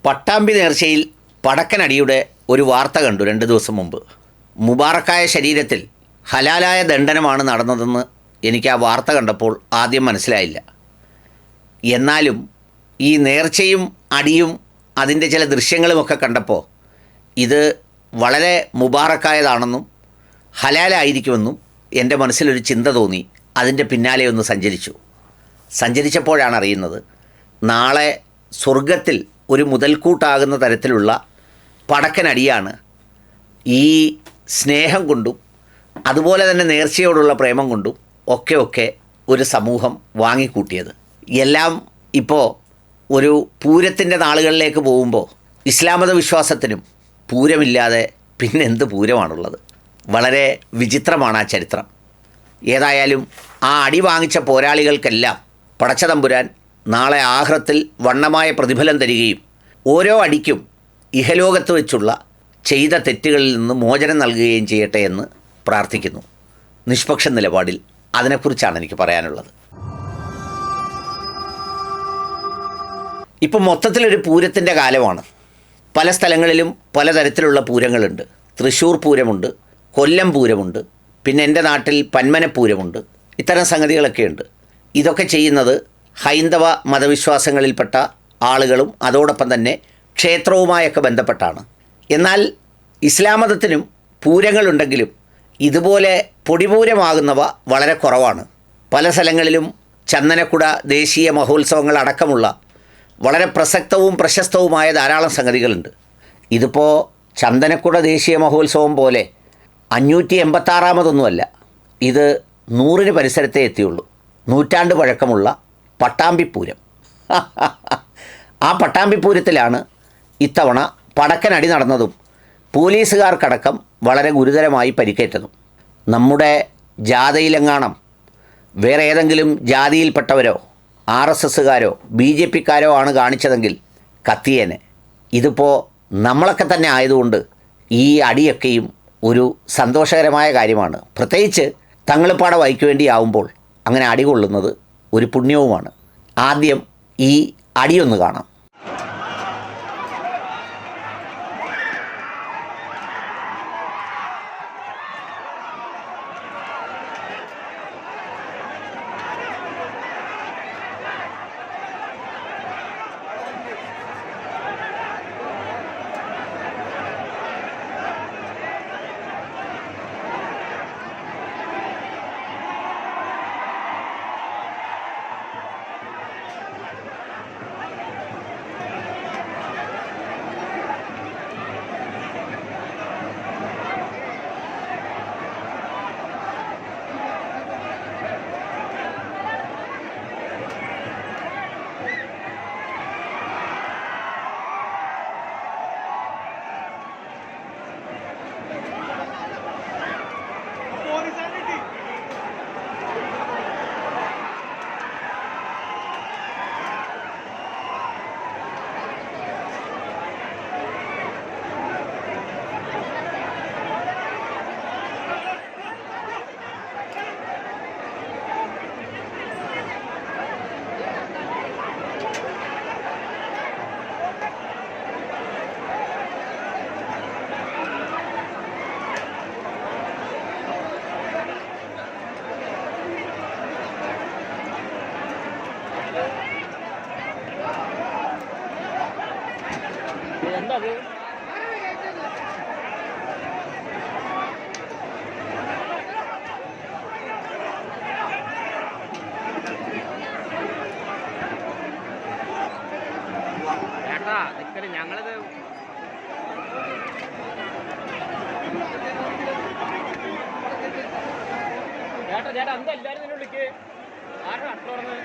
പട്ടാമ്പി നേർച്ചയിൽ പടക്കനടിയുടെ ഒരു വാർത്ത കണ്ടു 2 ദിവസം മുമ്പ്. മുബാറക്കായ ശരീരത്തിൽ ഹലാലായ ദണ്ഡനമാണ് നടന്നതെന്ന് എനിക്ക് ആ വാർത്ത കണ്ടപ്പോൾ ആദ്യം മനസ്സിലായില്ല. എന്നാലും ഈ നേർച്ചയും അടിയും അതിൻ്റെ ചില ദൃശ്യങ്ങളുമൊക്കെ കണ്ടപ്പോൾ ഇത് വളരെ മുബാറക്കായതാണെന്നും ഹലാലായിരിക്കുമെന്നും എൻ്റെ മനസ്സിലൊരു ചിന്ത തോന്നി. അതിൻ്റെ പിന്നാലെ ഒന്ന് സഞ്ചരിച്ചപ്പോഴാണ് അറിയുന്നത്, നാളെ സ്വർഗത്തിൽ ഒരു മുതൽക്കൂട്ടാകുന്ന തരത്തിലുള്ള പടക്കനടിയാണ് ഈ സ്നേഹം കൊണ്ടും അതുപോലെ തന്നെ നേർച്ചയോടുള്ള പ്രേമം കൊണ്ടും ഒക്കെ ഒരു സമൂഹം വാങ്ങിക്കൂട്ടിയത്. എല്ലാം ഇപ്പോൾ ഒരു പൂരത്തിൻ്റെ നാളുകളിലേക്ക് പോകുമ്പോൾ ഇസ്ലാമത വിശ്വാസത്തിനും പൂരമില്ലാതെ പിന്നെന്ത് പൂരമാണുള്ളത്? വളരെ വിചിത്രമാണ് ആ ചരിത്രം. ഏതായാലും ആ അടി വാങ്ങിച്ച പോരാളികൾക്കെല്ലാം പടച്ചതമ്പുരാൻ നാളെ ആഖിറത്തിൽ വണ്ണമായ പ്രതിഫലം തരികയും ഓരോ അടിക്കും ഇഹലോകത്ത് വെച്ചുള്ള ചെയ്ത തെറ്റുകളിൽ നിന്ന് മോചനം നൽകുകയും ചെയ്യട്ടെ എന്ന് പ്രാർത്ഥിക്കുന്നു. നിഷ്പക്ഷ നിലപാടിൽ അതിനെക്കുറിച്ചാണ് എനിക്ക് പറയാനുള്ളത്. ഇപ്പം മൊത്തത്തിലൊരു പൂരത്തിൻ്റെ കാലമാണ്. പല സ്ഥലങ്ങളിലും പലതരത്തിലുള്ള പൂരങ്ങളുണ്ട്. തൃശ്ശൂർ പൂരമുണ്ട്, കൊല്ലം പൂരമുണ്ട്, പിന്നെ എൻ്റെ നാട്ടിൽ പന്മനപ്പൂരമുണ്ട്. ഇത്തരം സംഗതികളൊക്കെയുണ്ട്. ഇതൊക്കെ ചെയ്യുന്നത് ഹൈന്ദവ മതവിശ്വാസങ്ങളിൽപ്പെട്ട ആളുകളും അതോടൊപ്പം തന്നെ ക്ഷേത്രവുമായൊക്കെ ബന്ധപ്പെട്ടാണ്. എന്നാൽ ഇസ്ലാം മതത്തിനും പൂരങ്ങളുണ്ടെങ്കിലും ഇതുപോലെ പൊടിപൂരമാകുന്നവ വളരെ കുറവാണ്. പല സ്ഥലങ്ങളിലും ചന്ദനക്കുട ദേശീയ മഹോത്സവങ്ങൾ അടക്കമുള്ള വളരെ പ്രസക്തവും പ്രശസ്തവുമായ ധാരാളം സംഗതികളുണ്ട്. ഇതിപ്പോൾ ചന്ദനക്കുട ദേശീയ മഹോത്സവം പോലെ 586-മതൊന്നുമല്ല, ഇത് 100-ന് പരിസരത്തേ എത്തിയുള്ളൂ. നൂറ്റാണ്ട് പഴക്കമുള്ള പട്ടാമ്പിപ്പൂരം. ആ പട്ടാമ്പിപ്പൂരത്തിലാണ് ഇത്തവണ പടക്കനടി നടന്നതും പോലീസുകാർക്കടക്കം വളരെ ഗുരുതരമായി പരിക്കേറ്റതും. നമ്മുടെ ജാഥയിലെങ്ങാണം വേറെ ഏതെങ്കിലും ജാതിയിൽപ്പെട്ടവരോ RSSകാരോ BJPക്കാരോ ആണ് കാണിച്ചതെങ്കിൽ കത്തിയേനെ. ഇതിപ്പോൾ നമ്മളൊക്കെ തന്നെ ആയതുകൊണ്ട് ഈ അടിയൊക്കെയും ഒരു സന്തോഷകരമായ കാര്യമാണ്. പ്രത്യേകിച്ച് തങ്ങളിപ്പാട വൈക്ക് വേണ്ടിയാവുമ്പോൾ അങ്ങനെ അടി കൊള്ളുന്നത് ഒരു പുണ്യവുമാണ്. ആദ്യം ഈ അടിയൊന്ന് കാണാം. ഞങ്ങളിത് ചേട്ടാ എന്താ എല്ലാവരും തന്നെ വിളിക്ക്. ആരും അട്ടോർന്ന്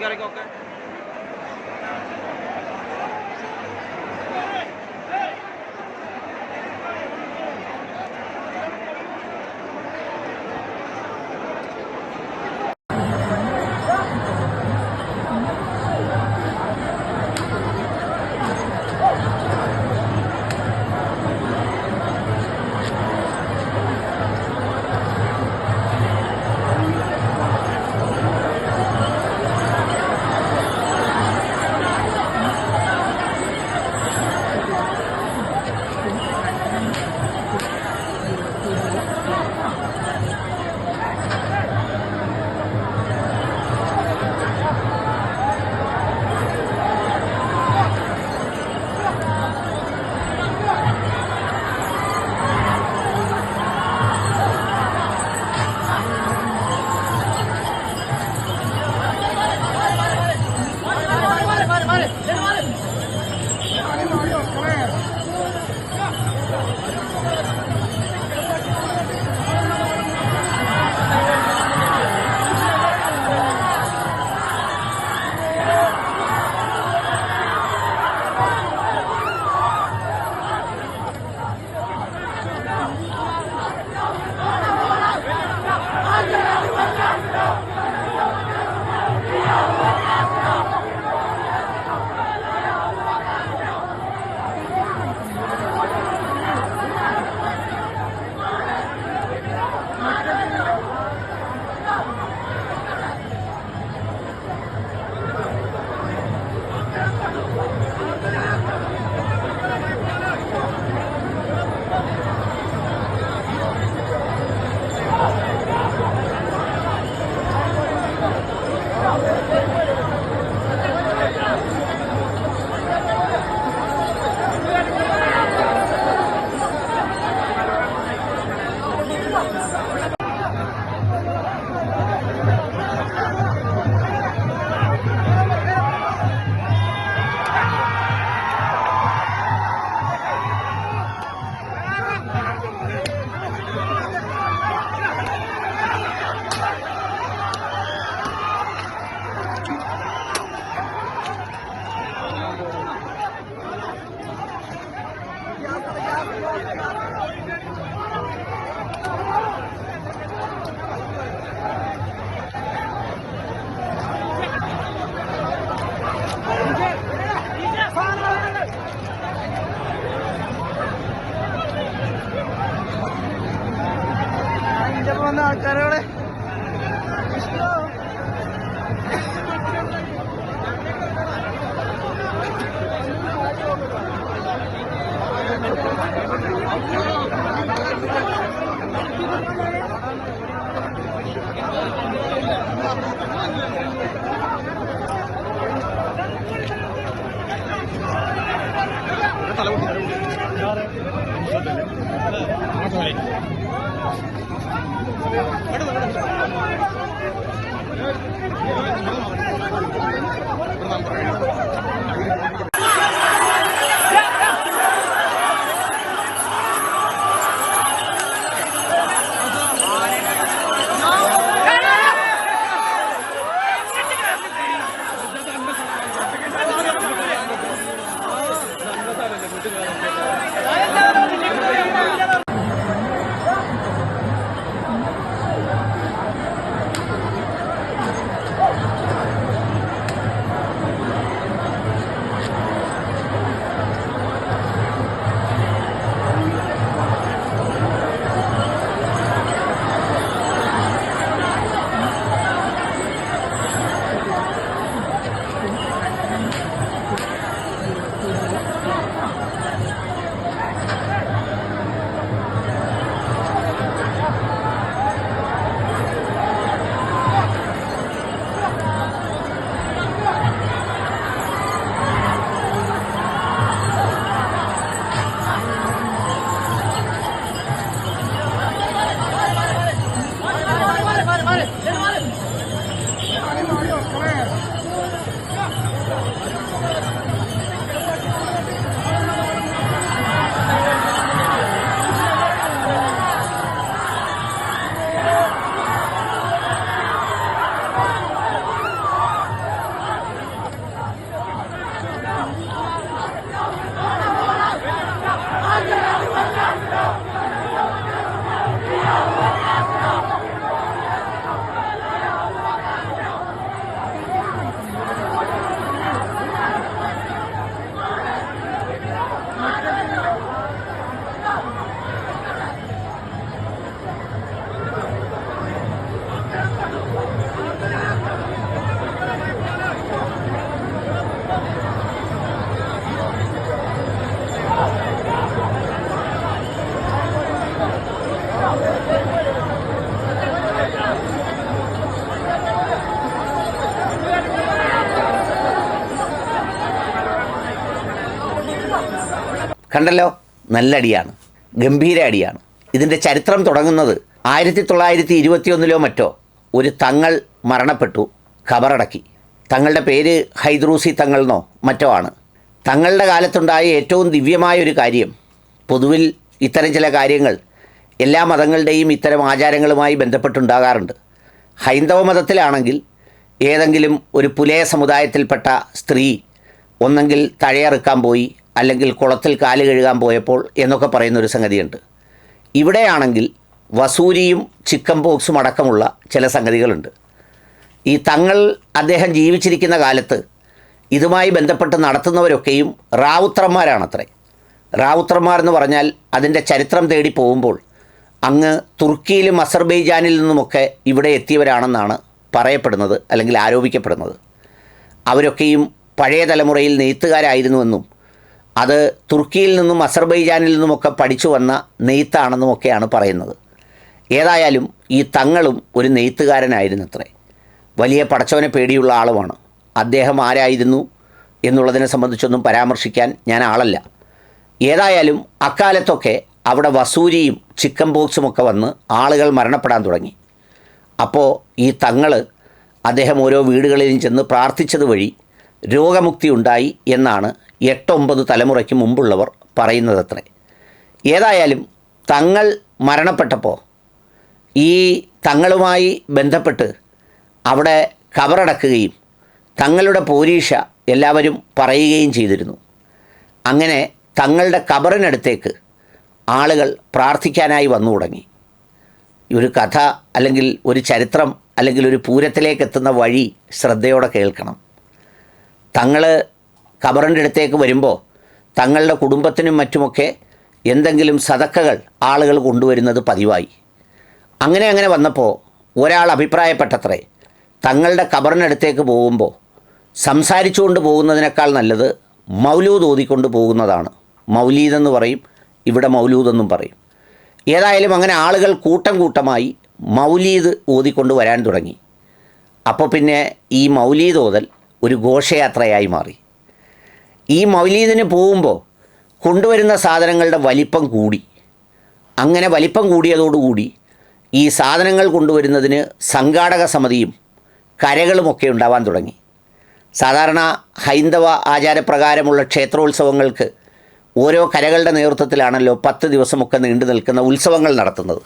ഇറക്കൊക്കെ വന്ന ആൾക്കാരോടെ കണ്ടല്ലോ, നല്ല അടിയാണ്, ഗംഭീര അടിയാണ്. ഇതിൻ്റെ ചരിത്രം തുടങ്ങുന്നത് 1921 മറ്റോ ഒരു തങ്ങൾ മരണപ്പെട്ടു, ഖബറടക്കി. തങ്ങളുടെ പേര് ഹൈദ്രൂസി തങ്ങൾ എന്നോ മറ്റോ ആണ്. തങ്ങളുടെ കാലത്തുണ്ടായ ഏറ്റവും ദിവ്യമായ ഒരു കാര്യം, പൊതുവിൽ ഇത്തരം ചില കാര്യങ്ങൾ എല്ലാ മതങ്ങളുടെയും ഇത്തരം ആചാരങ്ങളുമായി ബന്ധപ്പെട്ടുണ്ടാകാറുണ്ട്. ഹൈന്ദവ മതത്തിലാണെങ്കിൽ ഏതെങ്കിലും ഒരു പുലയ സമുദായത്തിൽപ്പെട്ട സ്ത്രീ ഒന്നെങ്കിൽ തഴയറുക്കാൻ പോയി, അല്ലെങ്കിൽ കുളത്തിൽ കാല് കഴുകാൻ പോയപ്പോൾ എന്നൊക്കെ പറയുന്നൊരു സംഗതിയുണ്ട്. ഇവിടെയാണെങ്കിൽ വസൂരിയും ചിക്കൻ പോക്സും അടക്കമുള്ള ചില സംഗതികളുണ്ട്. ഈ തങ്ങൾ അദ്ദേഹം ജീവിച്ചിരിക്കുന്ന കാലത്ത് ഇതുമായി ബന്ധപ്പെട്ട് നടത്തുന്നവരൊക്കെയും റാവുത്രന്മാരാണത്രേ. റാവുത്രന്മാർ എന്ന് പറഞ്ഞാൽ അതിൻ്റെ ചരിത്രം തേടി പോകുമ്പോൾ അങ്ങ് തുർക്കിയിലും അസർബൈജാനിൽ നിന്നുമൊക്കെ ഇവിടെ എത്തിയവരാണെന്നാണ് പറയപ്പെടുന്നത്, അല്ലെങ്കിൽ ആരോപിക്കപ്പെടുന്നത്. അവരൊക്കെയും പഴയ തലമുറയിൽ നെയ്ത്തുകാരായിരുന്നുവെന്നും അത് തുർക്കിയിൽ നിന്നും അസർബൈജാനിൽ നിന്നുമൊക്കെ പഠിച്ചു വന്ന നെയ്ത്താണെന്നുമൊക്കെയാണ് പറയുന്നത്. ഏതായാലും ഈ തങ്ങളും ഒരു നെയ്ത്തുകാരനായിരുന്നത്രേ. വലിയ പടച്ചവനെ പേടിയുള്ള ആളുമാണ്. അദ്ദേഹം ആരായിരുന്നു എന്നുള്ളതിനെ സംബന്ധിച്ചൊന്നും പരാമർശിക്കാൻ ഞാൻ ആളല്ല. ഏതായാലും അക്കാലത്തൊക്കെ അവിടെ വസൂരിയും ചിക്കൻ പോക്സുമൊക്കെ വന്ന് ആളുകൾ മരണപ്പെടാൻ തുടങ്ങി. അപ്പോൾ ഈ തങ്ങൾ അദ്ദേഹം ഓരോ വീടുകളിലും ചെന്ന് പ്രാർത്ഥിച്ചത് വഴി രോഗമുക്തി ഉണ്ടായി എന്നാണ് 8-9 തലമുറയ്ക്ക് മുമ്പുള്ളവർ പറയുന്നതത്രേ. ഏതായാലും തങ്ങൾ മരണപ്പെട്ടപ്പോൾ ഈ തങ്ങളുമായി ബന്ധപ്പെട്ട് അവിടെ ഖബറടക്കുകയും തങ്ങളുടെ പോരീഷ എല്ലാവരും പറയുകയും ചെയ്തിരുന്നു. അങ്ങനെ തങ്ങളുടെ ഖബറിനടുത്തേക്ക് ആളുകൾ പ്രാർത്ഥിക്കാനായി വന്നു തുടങ്ങി. ഒരു കഥ അല്ലെങ്കിൽ ഒരു ചരിത്രം അല്ലെങ്കിൽ ഒരു പൂരത്തിലേക്ക് എത്തുന്ന വഴി ശ്രദ്ധയോടെ കേൾക്കണം. തങ്ങൾ ഖബറിൻ്റെ അടുത്തേക്ക് വരുമ്പോൾ തങ്ങളുടെ കുടുംബത്തിനും മറ്റുമൊക്കെ എന്തെങ്കിലും സദക്കകൾ ആളുകൾ കൊണ്ടുവരുന്നത് പതിവായി. അങ്ങനെ വന്നപ്പോൾ ഒരാൾ അഭിപ്രായപ്പെട്ടത്രേ, തങ്ങളുടെ ഖബറിനടുത്തേക്ക് പോകുമ്പോൾ സംസാരിച്ചുകൊണ്ട് പോകുന്നതിനേക്കാൾ നല്ലത് മൗലൂദ് ഓതിക്കൊണ്ട് പോകുന്നതാണ്. മൗലീദെന്ന് പറയും, ഇവിടെ മൗലൂദെന്നും പറയും. ഏതായാലും അങ്ങനെ ആളുകൾ കൂട്ടം കൂട്ടമായി മൗലീദ് ഓതിക്കൊണ്ട് വരാൻ തുടങ്ങി. അപ്പോൾ പിന്നെ ഈ മൗലീദ് ഓതൽ ഒരു ഘോഷയാത്രയായി മാറി. ഈ മൗലീദിന് പോകുമ്പോൾ കൊണ്ടുവരുന്ന സാധനങ്ങളുടെ വലിപ്പം കൂടി. അങ്ങനെ വലിപ്പം കൂടിയതോടുകൂടി ഈ സാധനങ്ങൾ കൊണ്ടുവരുന്നതിന് സംഘാടക സമിതിയും കരകളുമൊക്കെ ഉണ്ടാവാൻ തുടങ്ങി. സാധാരണ ഹൈന്ദവ ആചാരപ്രകാരമുള്ള ക്ഷേത്രോത്സവങ്ങൾക്ക് ഓരോ കരകളുടെ നേതൃത്വത്തിലാണല്ലോ 10 ദിവസമൊക്കെ നീണ്ടു നിൽക്കുന്ന ഉത്സവങ്ങൾ നടത്തുന്നത്.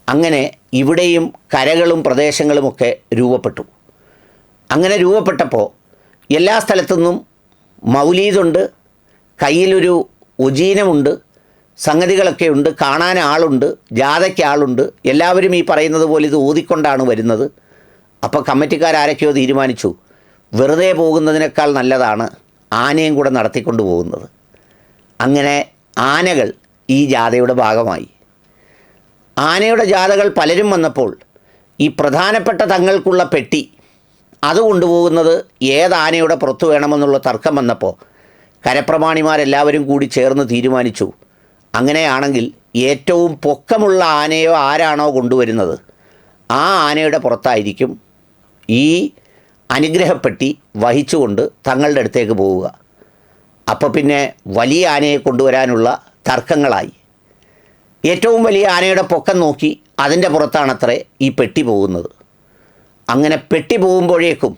അങ്ങനെ ഇവിടെയും കരകളും പ്രദേശങ്ങളുമൊക്കെ രൂപപ്പെട്ടു. അങ്ങനെ രൂപപ്പെട്ടപ്പോൾ എല്ലാ സ്ഥലത്തുനിന്നും മൗലീദുണ്ട്, കയ്യിലൊരു ഉജീനമുണ്ട്, സംഗതികളൊക്കെ ഉണ്ട്, കാണാൻ ആളുണ്ട്, ജാഥയ്ക്ക് ആളുണ്ട്. എല്ലാവരും ഈ പറയുന്നത് പോലെ ഇത് ഊതിക്കൊണ്ടാണ് വരുന്നത്. അപ്പോൾ കമ്മിറ്റിക്കാരൊക്കെയോ തീരുമാനിച്ചു, വെറുതെ പോകുന്നതിനേക്കാൾ നല്ലതാണ് ആനയും കൂടെ നടത്തിക്കൊണ്ട് പോകുന്നത്. അങ്ങനെ ആനകൾ ഈ ജാഥയുടെ ഭാഗമായി. ആനയുടെ ജാഥകൾ പലരും വന്നപ്പോൾ ഈ പ്രധാനപ്പെട്ട തങ്ങൾക്കുള്ള പെട്ടി അത് കൊണ്ടുപോകുന്നത് ഏത് ആനയുടെ പുറത്ത് വേണമെന്നുള്ള തർക്കം വന്നപ്പോൾ കരപ്രമാണിമാരെല്ലാവരും കൂടി ചേർന്ന് തീരുമാനിച്ചു, അങ്ങനെയാണെങ്കിൽ ഏറ്റവും പൊക്കമുള്ള ആനയോ ആരാണോ കൊണ്ടുവരുന്നത് ആ ആനയുടെ പുറത്തായിരിക്കും ഈ അനുഗ്രഹപ്പെട്ടി വഹിച്ചുകൊണ്ട് തങ്ങളുടെ അടുത്തേക്ക് പോവുക. അപ്പോൾ പിന്നെ വലിയ ആനയെ കൊണ്ടുവരാനുള്ള തർക്കങ്ങളായി. ഏറ്റവും വലിയ ആനയുടെ പൊക്കം നോക്കി അതിൻ്റെ പുറത്താണത്രേ ഈ പെട്ടി പോകുന്നത്. അങ്ങനെ പെട്ടി പോകുമ്പോഴേക്കും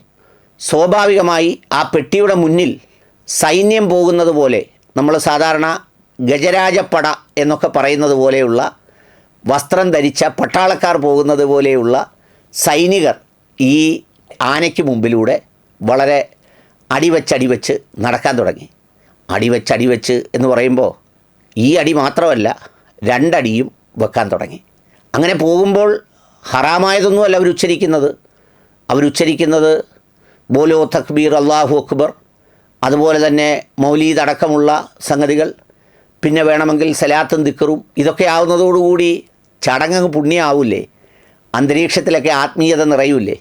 സ്വാഭാവികമായി ആ പെട്ടിയുടെ മുന്നിൽ സൈന്യം പോകുന്നത് പോലെ, നമ്മൾ സാധാരണ ഗജരാജപ്പട എന്നൊക്കെ പറയുന്നത് പോലെയുള്ള വസ്ത്രം ധരിച്ച പട്ടാളക്കാർ പോകുന്നത് പോലെയുള്ള സൈനികർ ഈ ആനയ്ക്ക് മുമ്പിലൂടെ വളരെ അടിവെച്ച് നടക്കാൻ തുടങ്ങി. അടിവെച്ച് എന്ന് പറയുമ്പോൾ ഈ അടി മാത്രമല്ല, 2 അടിയും വെക്കാൻ തുടങ്ങി. അങ്ങനെ പോകുമ്പോൾ ഹറാമായതൊന്നുമല്ല അവരുച്ചരിക്കുന്നത് ബോലോ തക്ബീർ അല്ലാഹു അക്ബർ, അതുപോലെ തന്നെ മൗലീദ് അടക്കമുള്ള സംഗതികൾ, പിന്നെ വേണമെങ്കിൽ സലാത്തും ദിക്റും. ഇതൊക്കെ ആവുന്നതോടുകൂടി ചടങ്ങ് പുണ്യമാവില്ലേ, അന്തരീക്ഷത്തിലൊക്കെ ആത്മീയത നിറയൂലേ.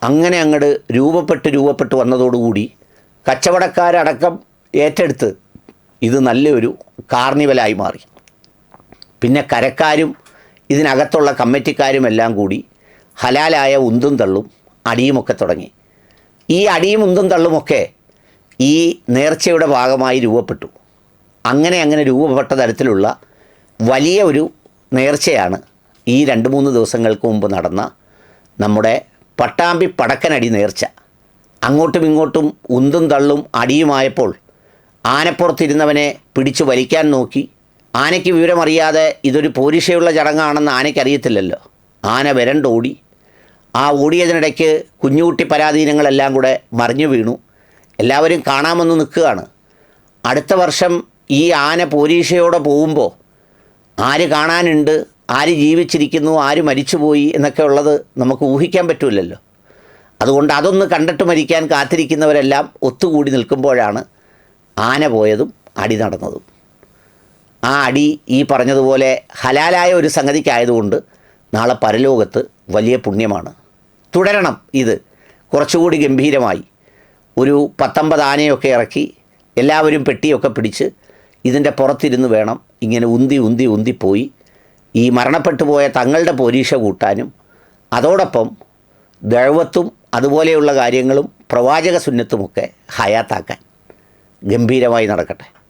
അങ്ങനെ അങ്ങോട്ട് രൂപപ്പെട്ട് വന്നതോടുകൂടി കച്ചവടക്കാരടക്കം ഏറ്റെടുത്ത് ഇത് നല്ലൊരു കാർണിവലായി മാറി. പിന്നെ കരക്കാരും ഇതിനകത്തുള്ള കമ്മിറ്റിക്കാരും എല്ലാം കൂടി ഹലാലായ ഉന്തും തള്ളും അടിയുമൊക്കെ തുടങ്ങി. ഈ അടിയും ഉന്തും തള്ളുമൊക്കെ ഈ നേർച്ചയുടെ ഭാഗമായി രൂപപ്പെട്ടു. അങ്ങനെ രൂപപ്പെട്ട തരത്തിലുള്ള വലിയ ഒരു നേർച്ചയാണ് ഈ 2-3 ദിവസങ്ങൾക്ക് മുമ്പ് നടന്ന നമ്മുടെ പട്ടാമ്പി പടക്കനടി നേർച്ച. അങ്ങോട്ടും ഇങ്ങോട്ടും ഉന്തും തള്ളും അടിയുമായപ്പോൾ ആനപ്പുറത്തിരുന്നവനെ പിടിച്ചു വലിക്കാൻ നോക്കി. ആനയ്ക്ക് വിവരമറിയാതെ ഇതൊരു പോരിശയുള്ള ചടങ്ങാണെന്ന് ആനയ്ക്കറിയത്തില്ലല്ലോ. ആന വരണ്ടോടി. ആ ഓടിയതിനിടയ്ക്ക് കുഞ്ഞുകുട്ടി പരാധീനങ്ങളെല്ലാം കൂടെ മറിഞ്ഞു വീണു. എല്ലാവരും കാണാമെന്ന് നിൽക്കുകയാണ്. അടുത്ത വർഷം ഈ ആന പോരീഷയോടെ പോകുമ്പോൾ ആര് കാണാനുണ്ട്, ആര് ജീവിച്ചിരിക്കുന്നു, ആര് മരിച്ചുപോയി എന്നൊക്കെ ഉള്ളത് നമുക്ക് ഊഹിക്കാൻ പറ്റില്ലല്ലോ. അതുകൊണ്ട് അതൊന്ന് കണ്ടിട്ട് മരിക്കാൻ കാത്തിരിക്കുന്നവരെല്ലാം ഒത്തുകൂടി നിൽക്കുമ്പോഴാണ് ആന പോയതും അടി നടന്നതും. ആ അടി ഈ പറഞ്ഞതുപോലെ ഹലാലായ ഒരു സംഗതിക്കായതുകൊണ്ട് നാളെ പരലോകത്ത് വലിയ പുണ്യമാണ്. തുടരണം ഇത് കുറച്ചുകൂടി ഗംഭീരമായി. ഒരു 19 ആനയൊക്കെ ഇറക്കി എല്ലാവരും പെട്ടിയൊക്കെ പിടിച്ച് ഇതിൻ്റെ പുറത്തിരുന്ന് വേണം ഇങ്ങനെ ഉന്തിപ്പോയി ഈ മരണപ്പെട്ടു പോയ തങ്ങളുടെ പോരീഷ കൂട്ടാനും അതോടൊപ്പം ദഴവത്തും അതുപോലെയുള്ള കാര്യങ്ങളും പ്രവാചക സുന്നത്തുമൊക്കെ ഹയാത്താക്കാൻ. ഗംഭീരമായി നടക്കട്ടെ.